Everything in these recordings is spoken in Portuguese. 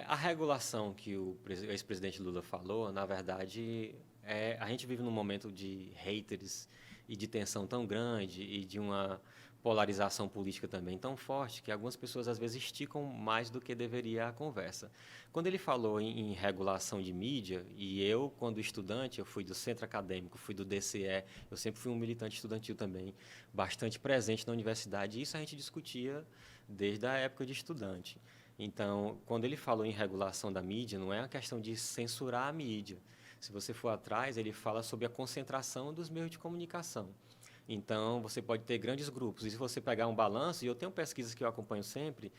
A regulação que o ex-presidente Lula falou, na verdade, a gente vive num momento de haters e de tensão tão grande e de uma polarização política também tão forte que algumas pessoas às vezes esticam mais do que deveria a conversa. Quando ele falou em regulação de mídia, e eu, quando estudante, eu fui do centro acadêmico, fui do DCE, eu sempre fui um militante estudantil também, bastante presente na universidade, e isso a gente discutia desde a época de estudante. Então, quando ele falou em regulação da mídia, não é uma questão de censurar a mídia. Se você for atrás, ele fala sobre a concentração dos meios de comunicação. Então, você pode ter grandes grupos. E se você pegar um balanço, e eu tenho pesquisas que eu acompanho sempre,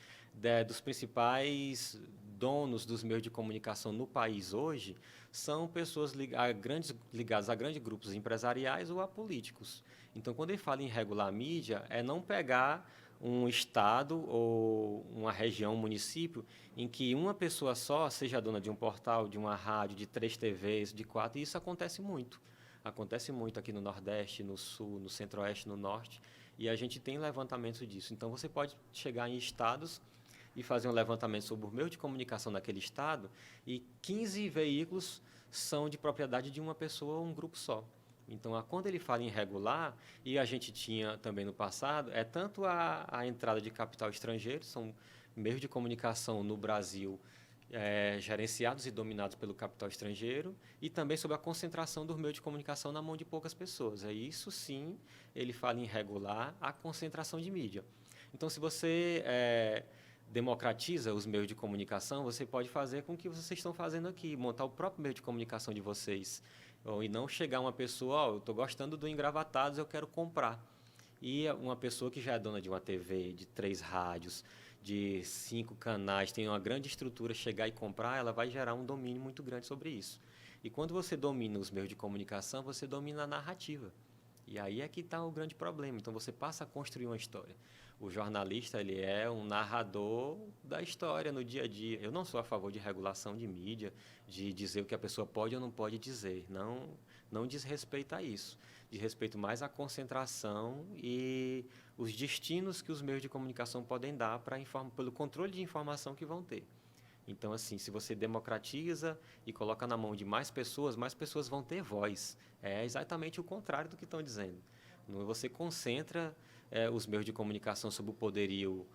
dos principais donos dos meios de comunicação no país hoje, são pessoas ligadas a grandes grupos empresariais ou a políticos. Então, quando ele fala em regular a mídia, é não pegar um estado ou uma região, um município, em que uma pessoa só seja dona de um portal, de uma rádio, de 3 TVs, de 4, e isso acontece muito. Acontece muito aqui no Nordeste, no Sul, no Centro-Oeste, no Norte, e a gente tem levantamento disso. Então, você pode chegar em estados e fazer um levantamento sobre o meio de comunicação daquele estado, e 15 veículos são de propriedade de uma pessoa ou um grupo só. Então, quando ele fala em regular, e a gente tinha também no passado, é tanto a entrada de capital estrangeiro, são meios de comunicação no Brasil gerenciados e dominados pelo capital estrangeiro, e também sobre a concentração dos meios de comunicação na mão de poucas pessoas. Isso sim, ele fala em regular a concentração de mídia. Então, se você democratiza os meios de comunicação, você pode fazer com o que vocês estão fazendo aqui, montar o próprio meio de comunicação de vocês. E não chegar uma pessoa, eu estou gostando do Engravatados, eu quero comprar. E uma pessoa que já é dona de uma TV, de 3 rádios, de 5 canais, tem uma grande estrutura, chegar e comprar, ela vai gerar um domínio muito grande sobre isso. E quando você domina os meios de comunicação, você domina a narrativa. E aí é que está o grande problema. Então, você passa a construir uma história. O jornalista, ele é um narrador da história no dia a dia. Eu não sou a favor de regulação de mídia, de dizer o que a pessoa pode ou não pode dizer. Não diz respeito a isso. Diz respeito mais à concentração e os destinos que os meios de comunicação podem dar pelo controle de informação que vão ter. Então, assim, se você democratiza e coloca na mão de mais pessoas vão ter voz. É exatamente o contrário do que estão dizendo. Você concentra os meios de comunicação sob o poderio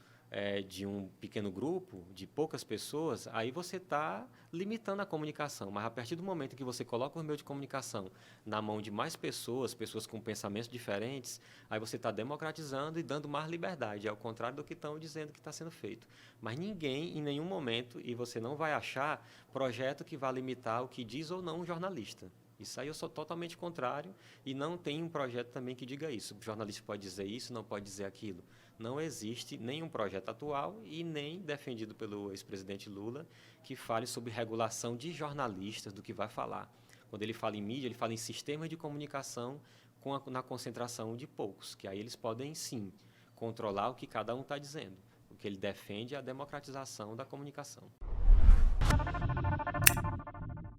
de um pequeno grupo, de poucas pessoas, aí você está limitando a comunicação. Mas a partir do momento que você coloca os meios de comunicação na mão de mais pessoas, pessoas com pensamentos diferentes, aí você está democratizando e dando mais liberdade, ao contrário do que estão dizendo que está sendo feito. Mas ninguém, em nenhum momento, e você não vai achar projeto que vá limitar o que diz ou não um jornalista. Isso aí eu sou totalmente contrário e não tem um projeto também que diga isso. O jornalista pode dizer isso, não pode dizer aquilo. Não existe nenhum projeto atual e nem defendido pelo ex-presidente Lula que fale sobre regulação de jornalistas, do que vai falar. Quando ele fala em mídia, ele fala em sistemas de comunicação na concentração de poucos, que aí eles podem, sim, controlar o que cada um está dizendo. O que ele defende é a democratização da comunicação.